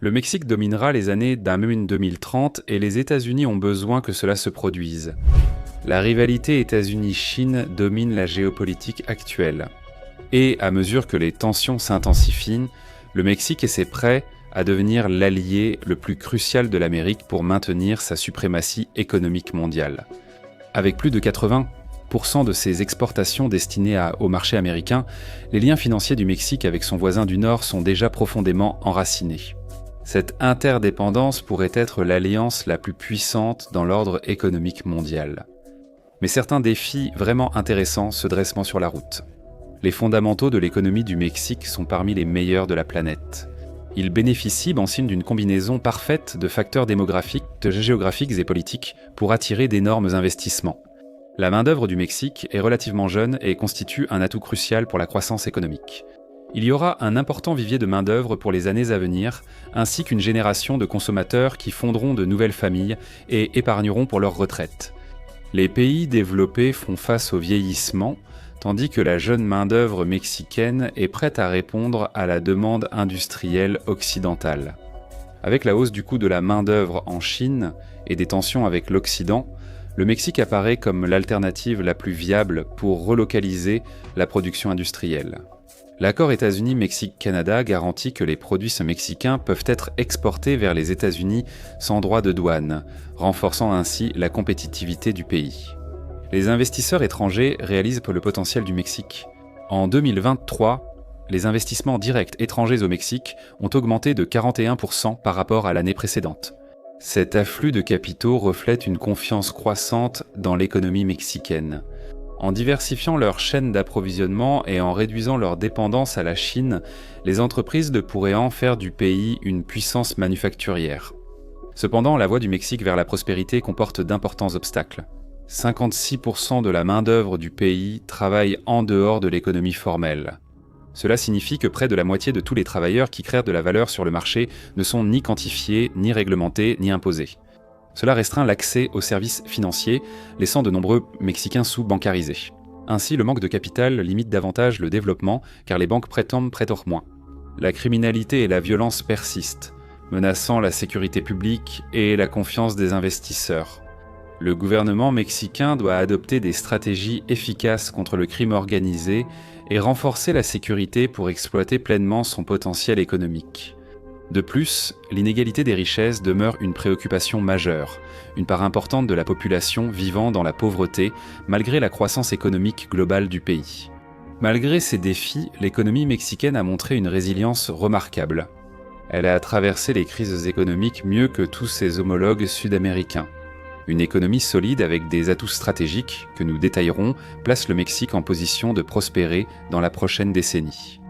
Le Mexique dominera les années d'Amen 2030 et les États-Unis ont besoin que cela se produise. La rivalité États-Unis-Chine domine la géopolitique actuelle. Et à mesure que les tensions s'intensifient, le Mexique essaie prêt à devenir l'allié le plus crucial de l'Amérique pour maintenir sa suprématie économique mondiale. Avec plus de 80% de ses exportations destinées au marché américain, les liens financiers du Mexique avec son voisin du Nord sont déjà profondément enracinés. Cette interdépendance pourrait être l'alliance la plus puissante dans l'ordre économique mondial. Mais certains défis vraiment intéressants se dressent sur la route. Les fondamentaux de l'économie du Mexique sont parmi les meilleurs de la planète. Il bénéficie en signe d'une combinaison parfaite de facteurs démographiques, géographiques et politiques pour attirer d'énormes investissements. La main-d'œuvre du Mexique est relativement jeune et constitue un atout crucial pour la croissance économique. Il y aura un important vivier de main-d'œuvre pour les années à venir, ainsi qu'une génération de consommateurs qui fonderont de nouvelles familles et épargneront pour leur retraite. Les pays développés font face au vieillissement, tandis que la jeune main-d'œuvre mexicaine est prête à répondre à la demande industrielle occidentale. Avec la hausse du coût de la main-d'œuvre en Chine et des tensions avec l'Occident, le Mexique apparaît comme l'alternative la plus viable pour relocaliser la production industrielle. L'accord États-Unis-Mexique-Canada garantit que les produits mexicains peuvent être exportés vers les États-Unis sans droit de douane, renforçant ainsi la compétitivité du pays. Les investisseurs étrangers réalisent le potentiel du Mexique. En 2023, les investissements directs étrangers au Mexique ont augmenté de 41% par rapport à l'année précédente. Cet afflux de capitaux reflète une confiance croissante dans l'économie mexicaine. En diversifiant leur chaîne d'approvisionnement et en réduisant leur dépendance à la Chine, les entreprises pourraient en faire du pays une puissance manufacturière. Cependant, la voie du Mexique vers la prospérité comporte d'importants obstacles. 56% de la main-d'œuvre du pays travaille en dehors de l'économie formelle. Cela signifie que près de la moitié de tous les travailleurs qui créent de la valeur sur le marché ne sont ni quantifiés, ni réglementés, ni imposés. Cela restreint l'accès aux services financiers, laissant de nombreux Mexicains sous-bancarisés. Ainsi, le manque de capital limite davantage le développement, car les banques prêtent moins. La criminalité et la violence persistent, menaçant la sécurité publique et la confiance des investisseurs. Le gouvernement mexicain doit adopter des stratégies efficaces contre le crime organisé et renforcer la sécurité pour exploiter pleinement son potentiel économique. De plus, l'inégalité des richesses demeure une préoccupation majeure, une part importante de la population vivant dans la pauvreté, malgré la croissance économique globale du pays. Malgré ces défis, l'économie mexicaine a montré une résilience remarquable. Elle a traversé les crises économiques mieux que tous ses homologues sud-américains. Une économie solide avec des atouts stratégiques, que nous détaillerons, place le Mexique en position de prospérer dans la prochaine décennie.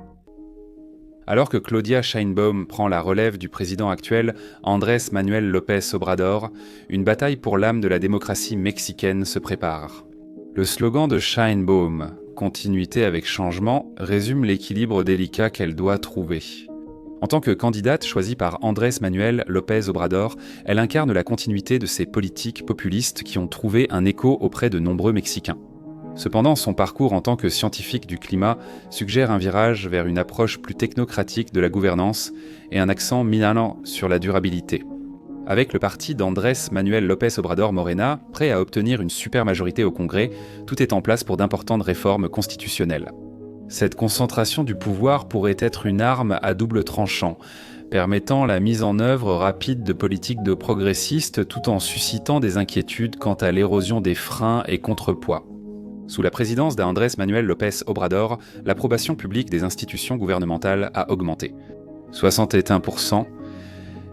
Alors que Claudia Sheinbaum prend la relève du président actuel, Andrés Manuel López Obrador, une bataille pour l'âme de la démocratie mexicaine se prépare. Le slogan de Sheinbaum, « Continuité avec changement », résume l'équilibre délicat qu'elle doit trouver. En tant que candidate choisie par Andrés Manuel López Obrador, elle incarne la continuité de ces politiques populistes qui ont trouvé un écho auprès de nombreux Mexicains. Cependant, son parcours en tant que scientifique du climat suggère un virage vers une approche plus technocratique de la gouvernance et un accent minant sur la durabilité. Avec le parti d'Andrés Manuel López Obrador Morena, prêt à obtenir une super majorité au Congrès, tout est en place pour d'importantes réformes constitutionnelles. Cette concentration du pouvoir pourrait être une arme à double tranchant, permettant la mise en œuvre rapide de politiques de progressistes tout en suscitant des inquiétudes quant à l'érosion des freins et contrepoids. Sous la présidence d'Andrés Manuel López Obrador, l'approbation publique des institutions gouvernementales a augmenté. 61%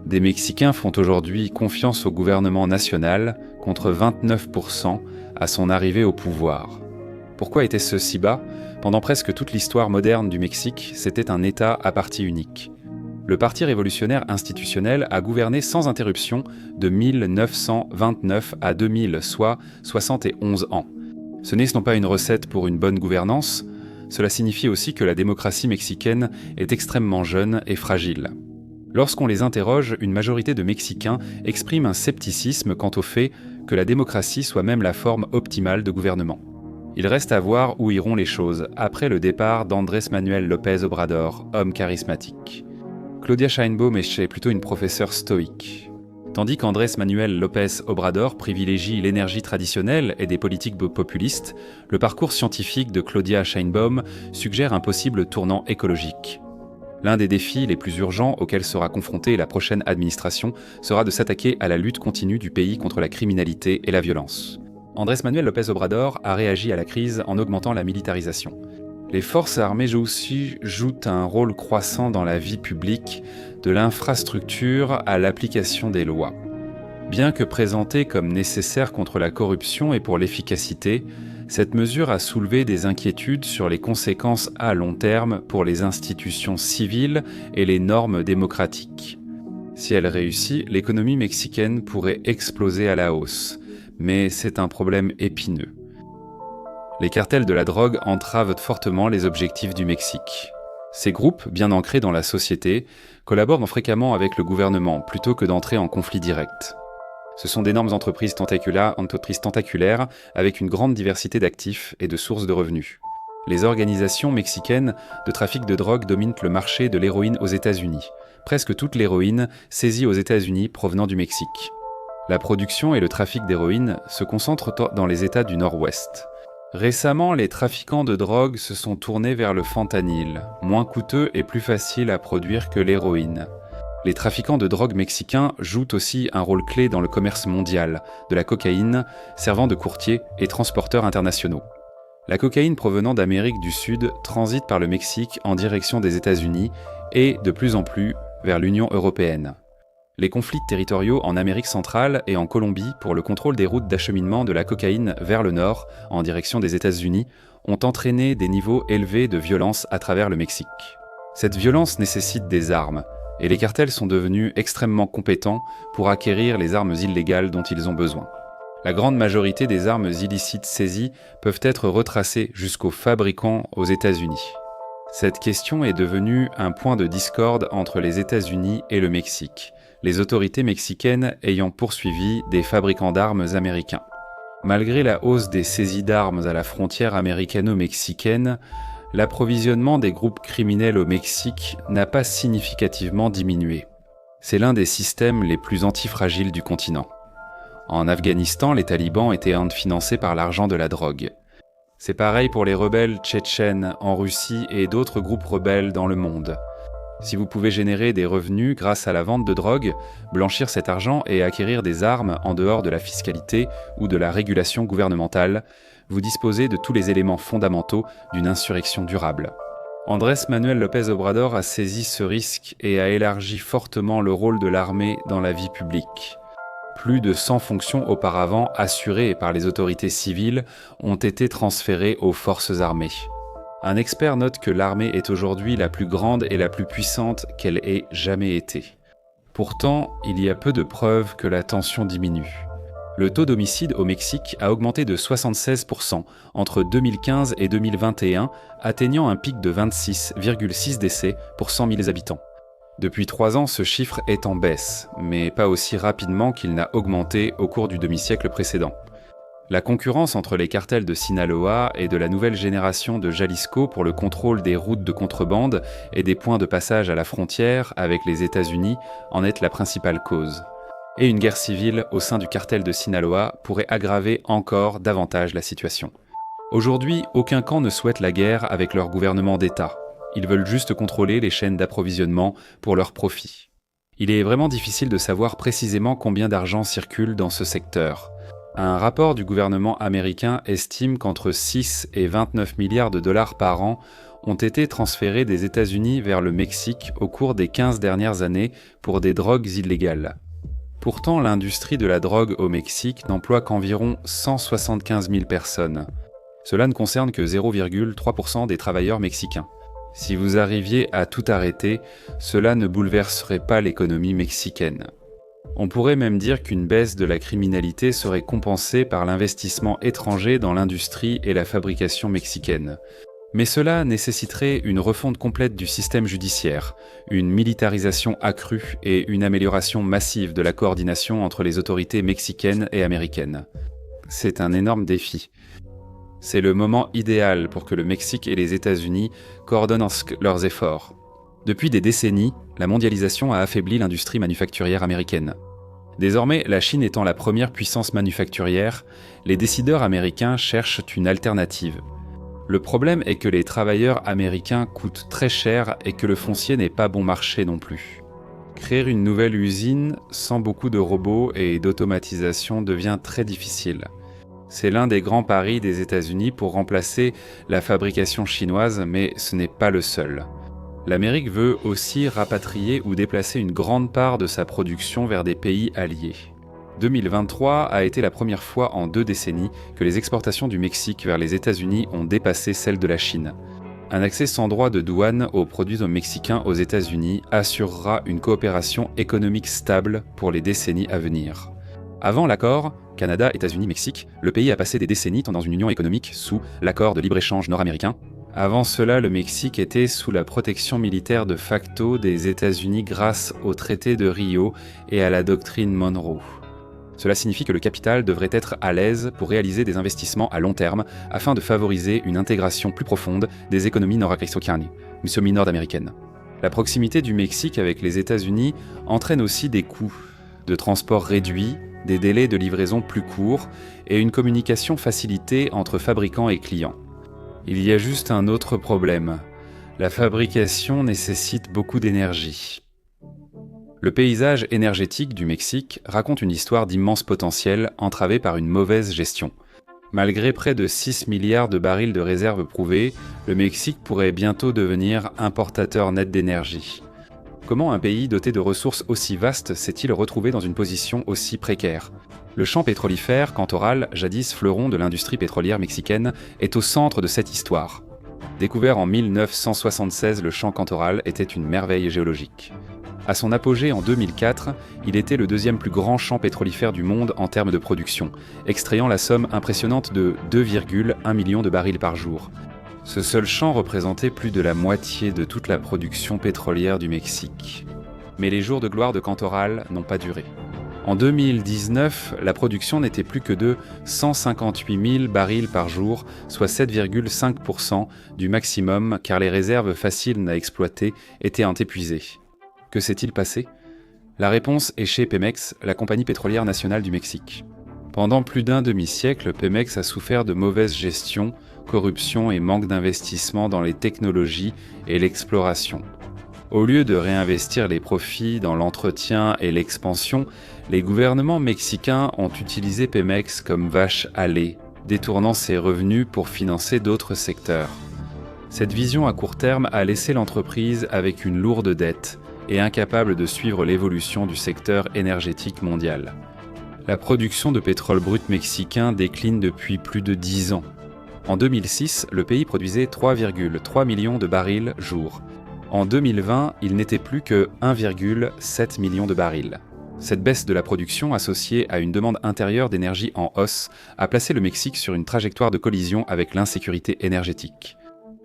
des Mexicains font aujourd'hui confiance au gouvernement national, contre 29% à son arrivée au pouvoir. Pourquoi était-ce si bas ? Pendant presque toute l'histoire moderne du Mexique, c'était un État à parti unique. Le Parti révolutionnaire institutionnel a gouverné sans interruption de 1929 à 2000, soit 71 ans. Ce n'est non pas une recette pour une bonne gouvernance, cela signifie aussi que la démocratie mexicaine est extrêmement jeune et fragile. Lorsqu'on les interroge, une majorité de Mexicains exprime un scepticisme quant au fait que la démocratie soit même la forme optimale de gouvernement. Il reste à voir où iront les choses après le départ d'Andrés Manuel López Obrador, homme charismatique. Claudia Sheinbaum est plutôt une professeure stoïque. Tandis qu'Andrés Manuel López Obrador privilégie l'énergie traditionnelle et des politiques populistes, le parcours scientifique de Claudia Sheinbaum suggère un possible tournant écologique. L'un des défis les plus urgents auxquels sera confrontée la prochaine administration sera de s'attaquer à la lutte continue du pays contre la criminalité et la violence. Andrés Manuel López Obrador a réagi à la crise en augmentant la militarisation. Les forces armées aussi jouent un rôle croissant dans la vie publique, de l'infrastructure à l'application des lois. Bien que présentée comme nécessaire contre la corruption et pour l'efficacité, cette mesure a soulevé des inquiétudes sur les conséquences à long terme pour les institutions civiles et les normes démocratiques. Si elle réussit, l'économie mexicaine pourrait exploser à la hausse, mais c'est un problème épineux. Les cartels de la drogue entravent fortement les objectifs du Mexique. Ces groupes, bien ancrés dans la société, collaborent fréquemment avec le gouvernement plutôt que d'entrer en conflit direct. Ce sont d'énormes entreprises tentaculaires avec une grande diversité d'actifs et de sources de revenus. Les organisations mexicaines de trafic de drogue dominent le marché de l'héroïne aux États-Unis. Presque toute l'héroïne saisie aux États-Unis provenant du Mexique. La production et le trafic d'héroïne se concentrent dans les États du Nord-Ouest. Récemment, les trafiquants de drogue se sont tournés vers le fentanyl, moins coûteux et plus facile à produire que l'héroïne. Les trafiquants de drogue mexicains jouent aussi un rôle clé dans le commerce mondial de la cocaïne, servant de courtiers et transporteurs internationaux. La cocaïne provenant d'Amérique du Sud transite par le Mexique en direction des États-Unis et, de plus en plus, vers l'Union européenne. Les conflits territoriaux en Amérique centrale et en Colombie pour le contrôle des routes d'acheminement de la cocaïne vers le nord, en direction des États-Unis, ont entraîné des niveaux élevés de violence à travers le Mexique. Cette violence nécessite des armes, et les cartels sont devenus extrêmement compétents pour acquérir les armes illégales dont ils ont besoin. La grande majorité des armes illicites saisies peuvent être retracées jusqu'aux fabricants aux États-Unis. Cette question est devenue un point de discorde entre les États-Unis et le Mexique, les autorités mexicaines ayant poursuivi des fabricants d'armes américains. Malgré la hausse des saisies d'armes à la frontière américano-mexicaine, l'approvisionnement des groupes criminels au Mexique n'a pas significativement diminué. C'est l'un des systèmes les plus antifragiles du continent. En Afghanistan, les talibans étaient financés par l'argent de la drogue. C'est pareil pour les rebelles tchétchènes en Russie et d'autres groupes rebelles dans le monde. Si vous pouvez générer des revenus grâce à la vente de drogue, blanchir cet argent et acquérir des armes en dehors de la fiscalité ou de la régulation gouvernementale, vous disposez de tous les éléments fondamentaux d'une insurrection durable. Andrés Manuel López Obrador a saisi ce risque et a élargi fortement le rôle de l'armée dans la vie publique. Plus de 100 fonctions auparavant assurées par les autorités civiles ont été transférées aux forces armées. Un expert note que l'armée est aujourd'hui la plus grande et la plus puissante qu'elle ait jamais été. Pourtant, il y a peu de preuves que la tension diminue. Le taux d'homicide au Mexique a augmenté de 76% entre 2015 et 2021, atteignant un pic de 26,6 décès pour 100 000 habitants. Depuis 3 ans, ce chiffre est en baisse, mais pas aussi rapidement qu'il n'a augmenté au cours du demi-siècle précédent. La concurrence entre les cartels de Sinaloa et de la nouvelle génération de Jalisco pour le contrôle des routes de contrebande et des points de passage à la frontière avec les États-Unis en est la principale cause. Et une guerre civile au sein du cartel de Sinaloa pourrait aggraver encore davantage la situation. Aujourd'hui, aucun camp ne souhaite la guerre avec leur gouvernement d'État. Ils veulent juste contrôler les chaînes d'approvisionnement pour leur profit. Il est vraiment difficile de savoir précisément combien d'argent circule dans ce secteur. Un rapport du gouvernement américain estime qu'entre 6 et 29 milliards de dollars par an ont été transférés des États-Unis vers le Mexique au cours des 15 dernières années pour des drogues illégales. Pourtant, l'industrie de la drogue au Mexique n'emploie qu'environ 175 000 personnes. Cela ne concerne que 0,3% des travailleurs mexicains. Si vous arriviez à tout arrêter, cela ne bouleverserait pas l'économie mexicaine. On pourrait même dire qu'une baisse de la criminalité serait compensée par l'investissement étranger dans l'industrie et la fabrication mexicaine. Mais cela nécessiterait une refonte complète du système judiciaire, une militarisation accrue et une amélioration massive de la coordination entre les autorités mexicaines et américaines. C'est un énorme défi. C'est le moment idéal pour que le Mexique et les États-Unis coordonnent leurs efforts. Depuis des décennies, la mondialisation a affaibli l'industrie manufacturière américaine. Désormais, la Chine étant la première puissance manufacturière, les décideurs américains cherchent une alternative. Le problème est que les travailleurs américains coûtent très cher et que le foncier n'est pas bon marché non plus. Créer une nouvelle usine sans beaucoup de robots et d'automatisation devient très difficile. C'est l'un des grands paris des États-Unis pour remplacer la fabrication chinoise, mais ce n'est pas le seul. L'Amérique veut aussi rapatrier ou déplacer une grande part de sa production vers des pays alliés. 2023 a été la première fois en 2 décennies que les exportations du Mexique vers les États-Unis ont dépassé celles de la Chine. Un accès sans droit de douane aux produits mexicains aux États-Unis assurera une coopération économique stable pour les décennies à venir. Avant l'accord Canada, États-Unis, Mexique, le pays a passé des décennies dans une union économique sous l'accord de libre-échange nord-américain. Avant cela, le Mexique était sous la protection militaire de facto des États-Unis grâce au traité de Rio et à la doctrine Monroe. Cela signifie que le capital devrait être à l'aise pour réaliser des investissements à long terme afin de favoriser une intégration plus profonde des économies nord-américaines. La proximité du Mexique avec les États-Unis entraîne aussi des coûts de transport réduits, des délais de livraison plus courts et une communication facilitée entre fabricants et clients. Il y a juste un autre problème. La fabrication nécessite beaucoup d'énergie. Le paysage énergétique du Mexique raconte une histoire d'immense potentiel entravée par une mauvaise gestion. Malgré près de 6 milliards de barils de réserves prouvées, le Mexique pourrait bientôt devenir importateur net d'énergie. Comment un pays doté de ressources aussi vastes s'est-il retrouvé dans une position aussi précaire ? Le champ pétrolifère Cantoral, jadis fleuron de l'industrie pétrolière mexicaine, est au centre de cette histoire. Découvert en 1976, le champ Cantoral était une merveille géologique. À son apogée en 2004, il était le 2e plus grand champ pétrolifère du monde en termes de production, extrayant la somme impressionnante de 2,1 millions de barils par jour. Ce seul champ représentait plus de la moitié de toute la production pétrolière du Mexique. Mais les jours de gloire de Cantoral n'ont pas duré. En 2019, la production n'était plus que de 158 000 barils par jour, soit 7,5% du maximum, car les réserves faciles à exploiter étaient épuisées. Que s'est-il passé ? La réponse est chez Pemex, la compagnie pétrolière nationale du Mexique. Pendant plus d'un demi-siècle, Pemex a souffert de mauvaise gestion, corruption et manque d'investissement dans les technologies et l'exploration. Au lieu de réinvestir les profits dans l'entretien et l'expansion, les gouvernements mexicains ont utilisé Pemex comme vache à lait, détournant ses revenus pour financer d'autres secteurs. Cette vision à court terme a laissé l'entreprise avec une lourde dette et incapable de suivre l'évolution du secteur énergétique mondial. La production de pétrole brut mexicain décline depuis plus de 10 ans. En 2006, le pays produisait 3,3 millions de barils jour. En 2020, il n'était plus que 1,7 million de barils. Cette baisse de la production, associée à une demande intérieure d'énergie en hausse, a placé le Mexique sur une trajectoire de collision avec l'insécurité énergétique.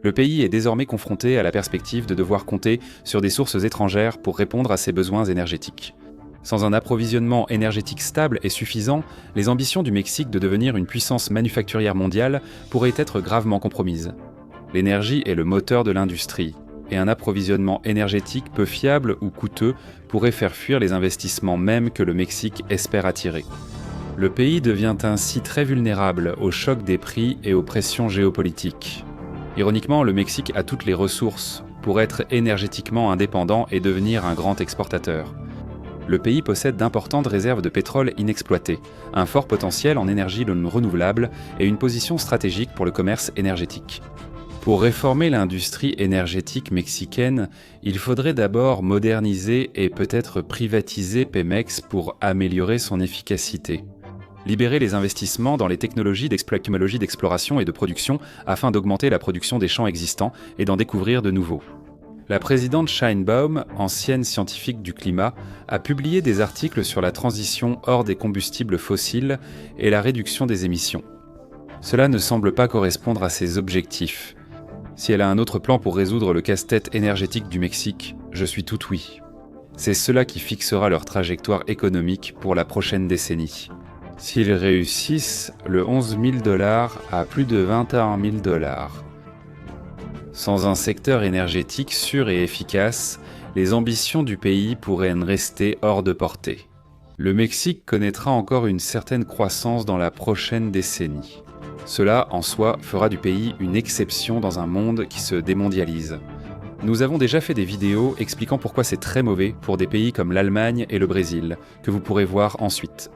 Le pays est désormais confronté à la perspective de devoir compter sur des sources étrangères pour répondre à ses besoins énergétiques. Sans un approvisionnement énergétique stable et suffisant, les ambitions du Mexique de devenir une puissance manufacturière mondiale pourraient être gravement compromises. L'énergie est le moteur de l'industrie, et un approvisionnement énergétique peu fiable ou coûteux pourrait faire fuir les investissements même que le Mexique espère attirer. Le pays devient ainsi très vulnérable au choc des prix et aux pressions géopolitiques. Ironiquement, le Mexique a toutes les ressources pour être énergétiquement indépendant et devenir un grand exportateur. Le pays possède d'importantes réserves de pétrole inexploitées, un fort potentiel en énergie renouvelable et une position stratégique pour le commerce énergétique. Pour réformer l'industrie énergétique mexicaine, il faudrait d'abord moderniser et peut-être privatiser Pemex pour améliorer son efficacité. Libérer les investissements dans les technologies d'exploration et de production afin d'augmenter la production des champs existants et d'en découvrir de nouveaux. La présidente Sheinbaum, ancienne scientifique du climat, a publié des articles sur la transition hors des combustibles fossiles et la réduction des émissions. Cela ne semble pas correspondre à ses objectifs. Si elle a un autre plan pour résoudre le casse-tête énergétique du Mexique, je suis tout oui. C'est cela qui fixera leur trajectoire économique pour la prochaine décennie. S'ils réussissent, le $11 000 à plus de $21 000. Sans un secteur énergétique sûr et efficace, les ambitions du pays pourraient en rester hors de portée. Le Mexique connaîtra encore une certaine croissance dans la prochaine décennie. Cela, en soi, fera du pays une exception dans un monde qui se démondialise. Nous avons déjà fait des vidéos expliquant pourquoi c'est très mauvais pour des pays comme l'Allemagne et le Brésil, que vous pourrez voir ensuite.